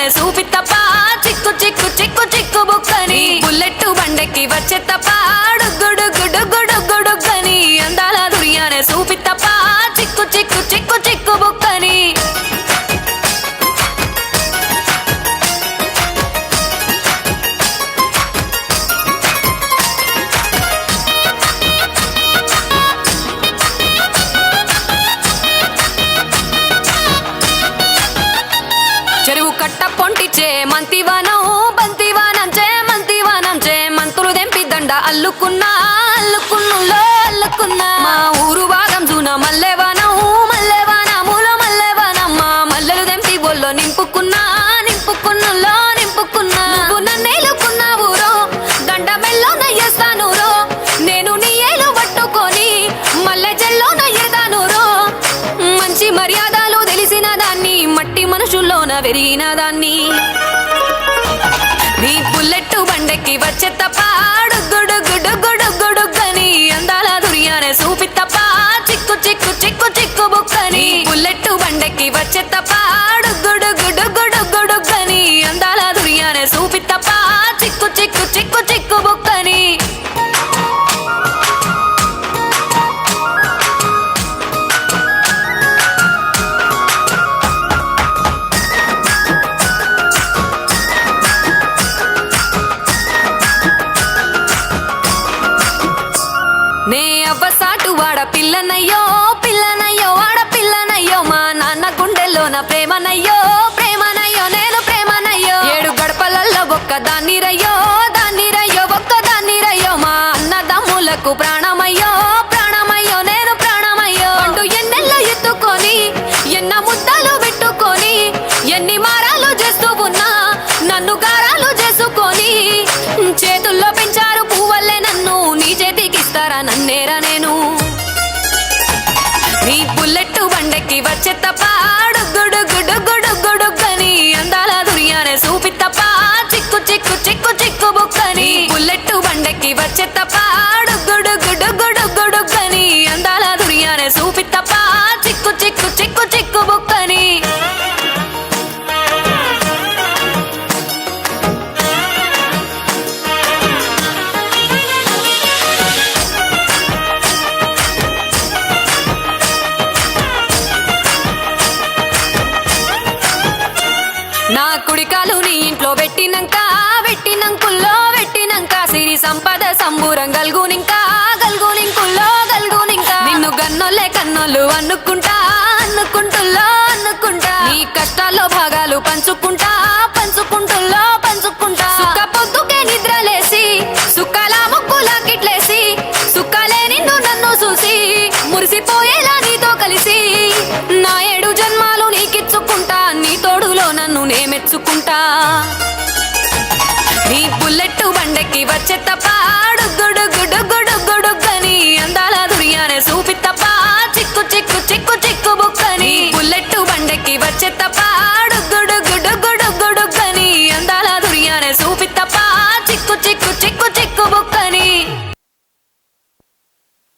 దుర్యానే సూపిత్తప్ప చిక్కు చిక్కు చిక్కు చిక్కు బుక్కని బుల్లెట్టు బండెక్కి వచ్చే తప్ప డుగ్గుడుగ్గుడుగ్గుడుగ్గుడుగ్గని అందాల దుర్యానే సూపిత్తప్ప చిక్కు చిక్కు చిక్కు చిక్కు బుక్కని చెరువు కట్ట పొంటిచే మంతివానం బంతివానం చే మంతివానం చే మంతులు దెంపి దండ అల్లుకున్నా అల్లుకున్నులో అల్లుకున్నా మా ఊరు భాగం జూన మల్లెవానం మల్లెవానములో మల్లెవానం మా మల్లెలు దెంపి బొల్లో నింపుకున్నా నింపుకున్నులో నింపుకున్నా నువ్వు నన్నేలుకున్నావు రో దండ మెల్లో నయ్యేస్తాను రో నేను నీ ఏలు పట్టుకొని మల్లె జల్లో నయ్యేదాను రో మంచి మర్యాదలు తెలిసిన దాన్ని మట్టి మనుషుల్లోన వెరిగిన దాన్ని నీ బుల్లెట్టు బండెక్కి వచ్చే తప్ప డుగ్గుడుగ్గుడుగ్గుడుగ్గుడుగ్గని అందాల దుర్యానే సూపిత్తప్ప చిక్కు చిక్కు చిక్కు చిక్కు బుక్కని బుల్లెట్టు బండెక్కి వచ్చే తప్ప డుగ్గుడుగ్గుడుగ్గుడుగ్గుడుగ్గని అందాల దుర్యానే సూపిత్తప్ప చిక్కు చిక్కు చిక్కు చిక్కు బుక్కని నే అవ్వసాటు వాడ పిల్లనయ్యో పిల్లనయ్యో వాడ పిల్లనయ్యో మా నాన్న గుండెల్లోన ప్రేమనయ్యో ప్రేమనయ్యో నేను ప్రేమనయ్యో 7 గడపలల్లో ఒక్కదాన్ని రయ్యో దాన్ని రయ్యో ఒక్కదాన్ని రయ్యో మా అన్నదమ్ములకు ప్రాణమయ్యో ప్రాణమయ్యో నేను ప్రాణమయ్యో అంటూ ఎన్నెల్లో ఎత్తుకొని ఎన్న ముద్దలు పెట్టుకొని ఎన్ని మారాలు చేస్తూ ఉన్నా నన్ను గారాలు చేసుకొని చేతుల్లో పెంచారు పువ్వల్లే నన్ను నీ చేతికిస్తారా నన్నేరా నేను నీ బుల్లెట్టు బండెక్కి వచ్చే తప్ప డుగ్గుడుగ్గుడుగ్గుడుగ్గుడుగ్గని అందాల దుర్యానే సూపిత్తప్ప చిక్కు చిక్కు చిక్కు చిక్కు బుక్కని బుల్లెట్టు బండెక్కి వచ్చే తప్ప డుగ్గుడుగ్గుడుగ్గుడుగ్గుడుగ్గని అందాల దుర్యానే సూపిత్తప్ప చిక్కు చిక్కు చిక్కు చిక్కు బుక్కని నా కుడికాలు నీ ఇంట్లో పెట్టినంక సిరి సంపద సంబూరం గల్గునింకా గల్గునింకుల్లో గల్గునింకా నిన్ను గన్నోళ్ళే కన్నోళ్ళు అనుకుంటా అనుకుంటుల్లో అనుకుంటా నీ కష్టాల్లో భాగాలు పంచుకుంటా పంచుకుంటుల్లో పంచుకుంటా సుఖ పొద్దుకే నిద్రలేసి సుఖాల ముక్కులా కిట్లేసి సుఖాలే నిన్ను నన్ను చూసి మురిసిపోయేలా నీతో కలిసి నా 7 జన్మాలు నీకిచ్చుకుంటా నీ తోడులో నన్ను నే మెచ్చుకుంటా నీ బుల్లెట్టు బండెక్కి వచ్చే తప్ప డుగ్గుడుగ్గుడుగ్గుడుగ్గుడుగ్గని అందాల దుర్యానే సూపిత్తప్ప చిక్కు చిక్కు చిక్కు చిక్కు బుక్కని బుల్లెట్టు బండెక్కి వచ్చే తప్ప